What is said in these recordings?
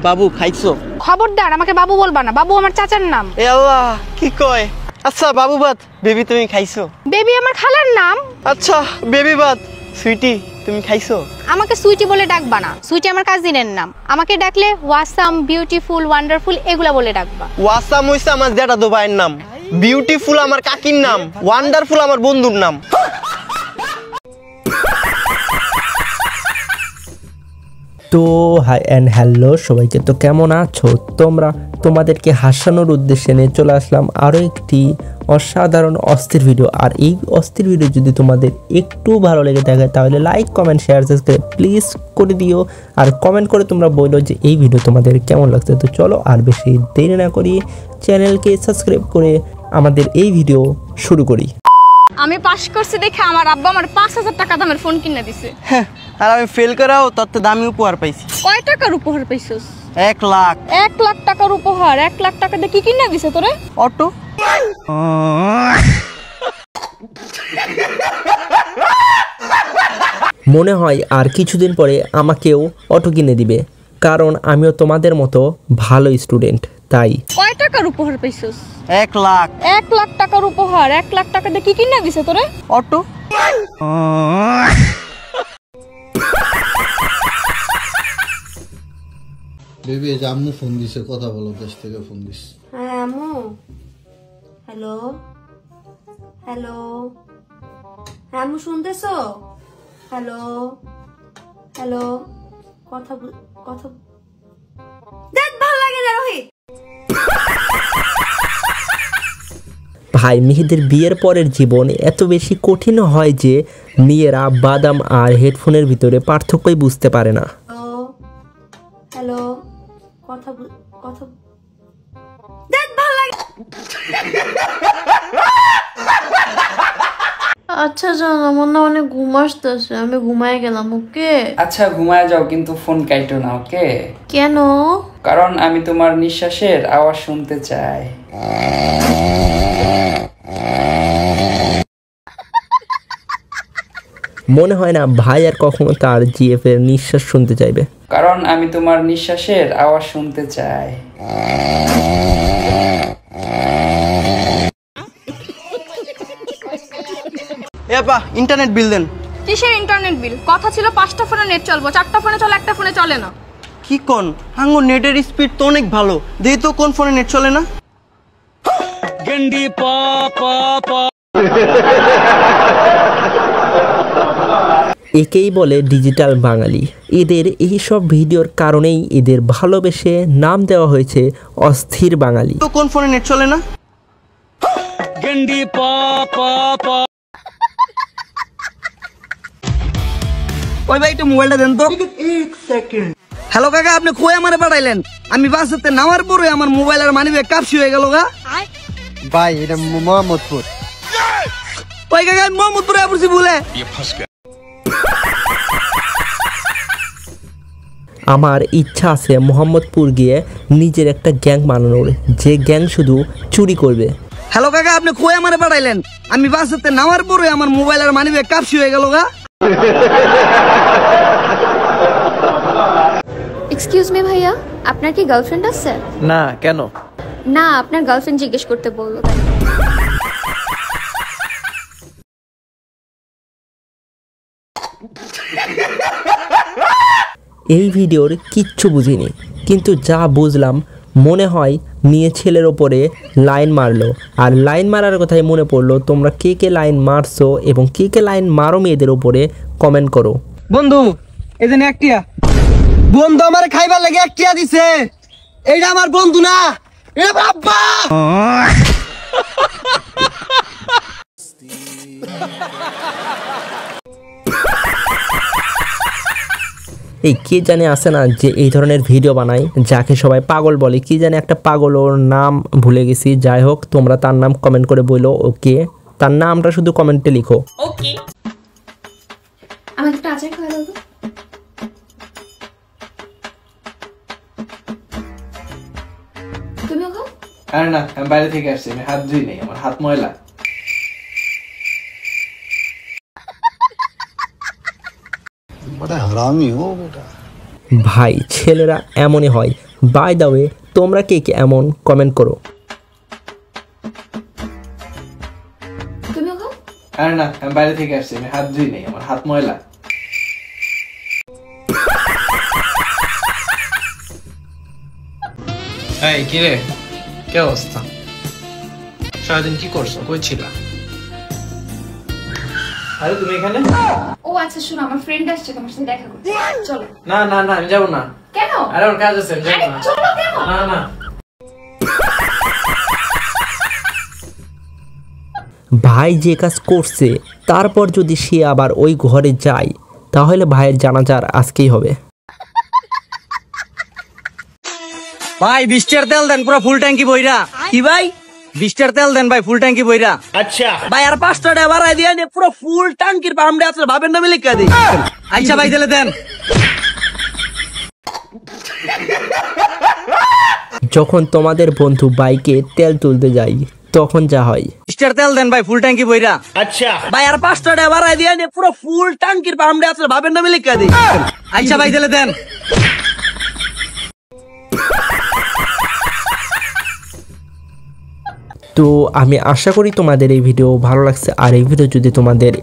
বাবু খাইছো? খবরদার আমাকে বাবু বলবা না, বাবু আমার চাচার নাম। এ আল্লাহ, কি কয়? আচ্ছা বাবু বাদ, বেবি তুমি খাইছো? বেবি আমার খালার নাম। আচ্ছা বেবি বাদ, সুইটি তুমি খাইছো? আমাকে সুইটি বলে ডাকবা না, সুইটি আমার কাজিনের নাম। আমাকে ডাকলে ওয়াসাম, বিউটিফুল, ওয়ান্ডারফুল এগুলা বলে ডাকবা। ওয়াসাম হইছে আমার জ্যাঠাতো ভাইয়ের নাম, বিউটিফুল আমার কাকির নাম, ওয়ান্ডারফুল আমার বন্ধুর নাম। তো হাই অ্যান্ড হ্যালো সবাইকে, তো কেমন আছো তোমরা? তোমাদেরকে হাসানোর উদ্দেশ্যে নিয়ে চলে আসলাম আরও একটি অসাধারণ অস্থির ভিডিও। আর এই অস্থির ভিডিও যদি তোমাদের একটু ভালো লেগে থাকে তাহলে like, comment, share, subscribe please করে দিও। আর কমেন্ট করে তোমরা বলো যে এই ভিডিও তোমাদের কেমন লাগছে। তো চলো আর বেশি দেরি না করি, চ্যানেলকে সাবস্ক্রাইব করে আমাদের এই ভিডিও শুরু করি। আমি পাস করছি দেখে আমার আব্বা আমার 5000 টাকা দামের ফোন কিনে দিছে। হ্যাঁ, আর আমি ফেল করাও তত দামি উপহার পাইছি। কয় টাকার উপহার পাইছস? 1 লাখ। 1 লাখ টাকার উপহার? 1 লাখ টাকা দিয়ে কি কিনে দিছে তোরে? অটো। মনে হয় আর কিছুদিন পরে আমাকেও অটো কিনে দিবে, কারণ আমিও তোমাদের মতো ভালো স্টুডেন্ট। তাই কয় টাকার উপহার পাইছস? 1 লাখ। 1 লাখ টাকার উপহার? 1 লাখ টাকা দিয়ে কি কিনে দিছে তোরে? অটো। বেবি এই যে আম্মু ফোন দিছে, কথা বলো, দেশ থেকে ফোন দিস। হ্যাঁ আম্মু। হ্যালো হ্যালো, হ্যাঁ আম্মু শুনতেছো? হ্যালো হ্যালো, কথা কথা দেখ, ভালো লাগে না রোহিত। ভাই, মেয়েদের বিয়ের পরের জীবন এত বেশি কঠিন হয় যে মেয়েরা বাদাম আর হেডফোনের ভিতরে পার্থক্যই বুঝতে পারে না। হ্যালো, কথা কথা দেখ, ভালো লাগে। আচ্ছা জান, আমার না অনেক ঘুম আসতেছে, আমি ঘুমায় গেলাম। ওকে আচ্ছা ঘুমায় যাও, কিন্তু ফোন কাইটো না। ওকে? কেন? কারণ আমি তোমার নিঃশ্বাসের আওয়াজ শুনতে চাই। মনে হয় না ভাই আর কখনো তার জিএফ এর নিঃশ্বাস শুনতে চাইবে। কারণ আমি তোমার নিঃশ্বাসের আওয়াজ শুনতে চাই। এপা ইন্টারনেট বিল দেন। কিসের ইন্টারনেট বিল? কথা ছিল 5টা ফোনে নেট চলবো, 4টা ফোনে চলে, একটা ফোনে চলে না। কি কোন? হাঙ্গো নেটের স্পিড তো অনেক ভালো, দেখি তো কোন ফোনে নেট চলে না। গন্ডি পা পা পা। একেই বলে ডিজিটাল বাঙালি। এদের এই সব ভিডিওর কারণেই এদের ভালোবেসে নাম দেওয়া হয়েছে অস্থির বাঙালি। তো কোন ফোনে নেট চলে না? গন্ডি পা পা পা। ওই ভাই একটু মোবাইলটা দেন তো। 1 সেকেন্ড। হ্যালো কাকা, আপনি কই আমারে পাঠাইলেন? আমি বাসেতে নামার পরে আমার মোবাইল আর মানিব্যাগ কাপসি হয়ে গেল গা। ভাই এটা মোহাম্মদপুর। ওই কাকা আমি মোহাম্মদপুরে পড়ছি বলে। আমার ইচ্ছা আছে মোহাম্মদপুর গিয়ে নিজের একটা গ্যাং বানানোর, যে গ্যাং শুধু চুরি করবে। হ্যালো কাকা, আপনি কই আমারে পাঠাইলেন? আমি বাসেতে নামার পরে আমার মোবাইল আর মানিব্যাগ কাপসি হয়ে গেল গা। এক্সকিউজ মি ভাইয়া, আপনার কি গার্লফ্রেন্ড আছে? না, কেন? না, আপনার গার্লফ্রেন্ড জিজ্ঞেস করতে বললো। এই ভিডিওর কিচ্ছু বুঝিনি, কিন্তু যা বুঝলাম মনে হয় মেয়ে ছেলের ওপরে লাইন মারলো। আর লাইন মারার কথাই মনে পড়লো, তোমরা কে কে লাইন মারছো এবং কে কে লাইন মারো মেয়েদের ওপরে কমেন্ট করো। বন্ধু এই যে একটিয়া, বন্ধু আমার খাইবার লাগে একটিয়া দিছে। এইটা আমার বন্ধু না, এটা বাবা। এই কে জানে আসে না যে এই ধরনের ভিডিও বানায়, যাকে সবাই পাগল বলে। কি জানে একটা পাগল, ওর নাম ভুলে গেছি। যাই হোক, তোমরা তার নাম কমেন্ট করে বলো। ওকে, তার নামটা শুধু কমেন্টে লিখো। ওকে, আমাকে একটা আচার খাওয়া দাও তো। তুমিও খাও। আরে না, আমি বাইরে থেকে আসছি, আমি হাত ধুই নাই, আমার হাত ময়লা। बड़ा हरामी हो बेटा। ভাই ছেলেরা এমনই হয়। বাই দ্য ওয়ে, তোমরা কে কে এমন কমেন্ট করো। তুমিও খাও। আরে না, আমি বাইরে থেকে আসছি, আমি হাত ধুই নাই, আমার হাত ময়লা। এই কি রে, কি অবস্থা? সারাদিন কি করছো, কই ছিলা? আরে তুমি এখানে? ও আচ্ছা শোনো, আমার ফ্রেন্ড আসছে তোমার সাথে দেখা করতে, চলো। না না না, আমি যাবো না। কেন? আরে ওর কাজ আছে, আমি যাবো না। চলো কেন? না না। ভাই যে কাজ করছে তারপর যদি সে আবার ওই ঘরে যায় তাহলে ভাইয়ের জানাজার আজকেই হবে। ভাই 20 টাকার তেল দেন, পুরো ফুল ট্যাঙ্কি বইরা। কি ভাই? 20 টাকার তেল দেন ভাই, ফুল ট্যাঙ্কি বইরা। আচ্ছা ভাই, আর 5 টাকা বাড়াই দিয়ে নে, পুরো ফুল ট্যাঙ্কির পাম্পে আপনার ভাবের নামে লিখা দিই। আচ্ছা ভাই, দিলে দেন। যখন তোমাদের বন্ধু বাইকে তেল তুলতে যায় তখন যা হয়। 20 টাকার তেল দেন ভাই, ফুল ট্যাঙ্কি বইরা। আচ্ছা ভাই, আর 5 টাকা বাড়াই দিয়ে নে, পুরো ফুল ট্যাঙ্কির পাম্পে আপনার ভাবের নামে লিখা দিই। আচ্ছা ভাই, দিলে দেন। তো আমি আশা করি তোমাদের এই ভিডিও ভালো লাগছে। আর এই ভিডিও যদি তোমাদের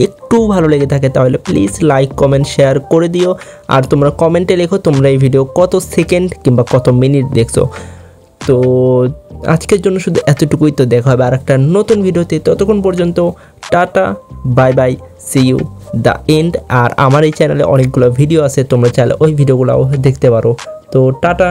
একটু ভালো লেগে থাকে তাহলে প্লিজ লাইক কমেন্ট শেয়ার করে দিও। আর তোমরা কমেন্টে লেখো তোমরা এই ভিডিও কত সেকেন্ড কিংবা কত মিনিট দেখছো। তো আজকের জন্য শুধু এতটুকুই। তো দেখা হবে আর একটা নতুন ভিডিওতে। ততক্ষণ পর্যন্ত tata, bye bye, see you the end. আর আমার এই চ্যানেলে অনেকগুলো ভিডিও আছে, তোমরা চাইলে ওই ভিডিওগুলোও দেখতে পারো। তো টাটা।